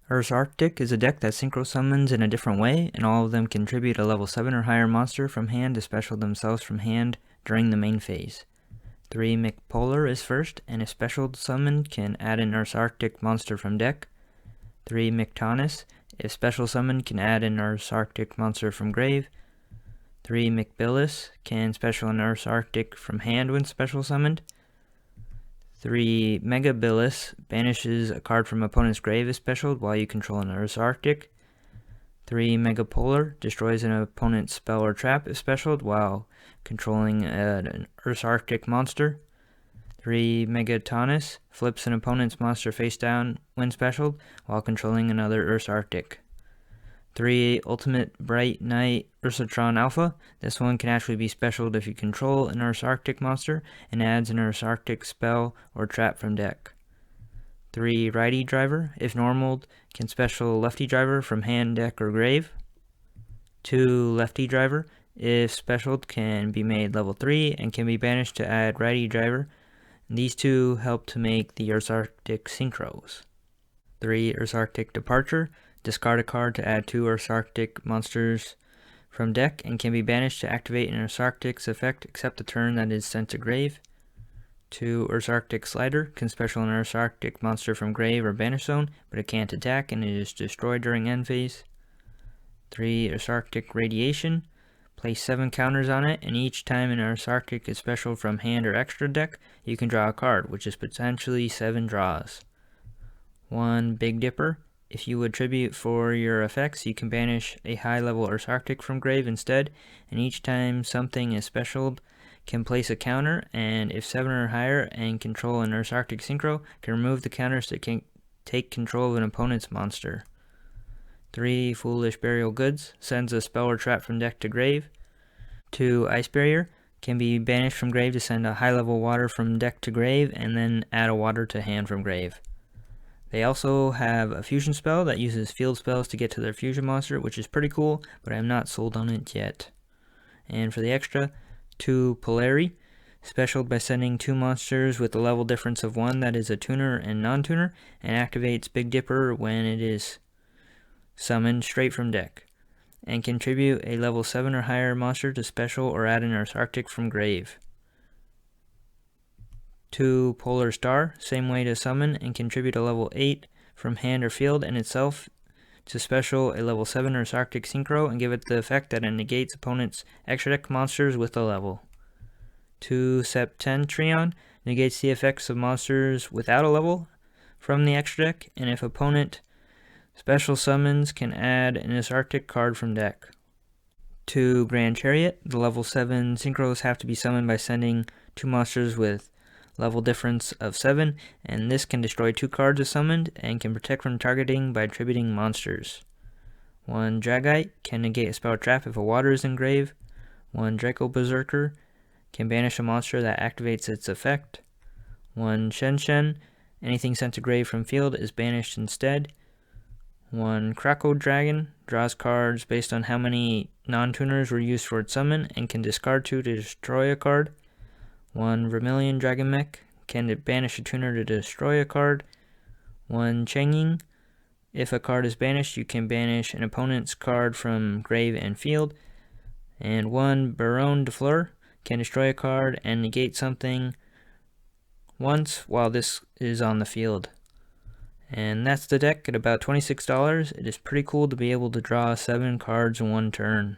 Ursarctic is a deck that synchro summons in a different way, and all of them contribute a level 7 or higher monster from hand to special themselves from hand during the main phase. 3 Mikpolar is first, and if special summoned can add an Ursarctic monster from deck. 3 Miktanus, if special summoned can add an Ursarctic monster from grave. 3 Mikbilis, can special an Ursarctic from hand when special summoned. 3 Megabilis, banishes a card from opponent's grave if specialed while you control an Ursarctic. 3 Megapolar, destroys an opponent's spell or trap if specialed while controlling an Ursarctic monster. 3 Megatanus, flips an opponent's monster face down when specialed while controlling another Ursarctic. 3 Ultimate Bright Knight Ursatron Alpha. This one can actually be specialed if you control an Ursarctic monster and adds an Ursarctic spell or trap from deck. 3 Righty Driver. If normaled, can special Lefty Driver from hand, deck, or grave. 2 Lefty Driver. If specialed, can be made level 3 and can be banished to add Righty Driver. And these two help to make the Ursarctic synchros. 3 Ursarctic Departure. Discard a card to add 2 Ursarctic monsters from deck and can be banished to activate an Ursarctic's effect except the turn that is sent to grave. 2 Ursarctic Slider, can special an Ursarctic monster from grave or banish zone, but it can't attack and it is destroyed during end phase. 3 Ursarctic Radiation, place 7 counters on it, and each time an Ursarctic is special from hand or extra deck, you can draw a card, which is potentially 7 draws. 1 Big Dipper. If you would tribute for your effects, you can banish a high-level Ursarctic from grave instead, and each time something is specialed, can place a counter, and if 7 or higher and control an Ursarctic synchro, can remove the counters that can take control of an opponent's monster. 3 Foolish Burial Goods, sends a spell or trap from deck to grave. 2 Ice Barrier, can be banished from grave to send a high-level water from deck to grave, and then add a water to hand from grave. They also have a fusion spell that uses field spells to get to their fusion monster, which is pretty cool, but I'm not sold on it yet. And for the extra, 2 Polari, specialed by sending 2 monsters with a level difference of 1 that is a tuner and non-tuner, and activates Big Dipper when it is summoned straight from deck, and contribute a level 7 or higher monster to special or add an Ursarctic from grave. 2 Polar Star, same way to summon and contribute a level 8 from hand or field and itself to special a level 7 Ursarctic synchro and give it the effect that it negates opponent's extra deck monsters with a level. 2 Septentrion, negates the effects of monsters without a level from the extra deck, and if opponent special summons can add an Ursarctic card from deck. 2 Grand Chariot, the level 7 synchros have to be summoned by sending 2 monsters with level difference of 7, and this can destroy 2 cards if summoned and can protect from targeting by attributing monsters. 1 Dragite, can negate a spell trap if a water is in grave. 1 Draco Berserker, can banish a monster that activates its effect. 1 Shenshen, anything sent to grave from field is banished instead. 1 Crocodragon, draws cards based on how many non-tuners were used for its summon and can discard 2 to destroy a card. 1 Vermillion Dragon Mech, can banish a tuner to destroy a card. 1 Tenyi, if a card is banished, you can banish an opponent's card from grave and field. And 1 Baron de Fleur, can destroy a card and negate something once while this is on the field. And that's the deck at about $26. It is pretty cool to be able to draw 7 cards in one turn.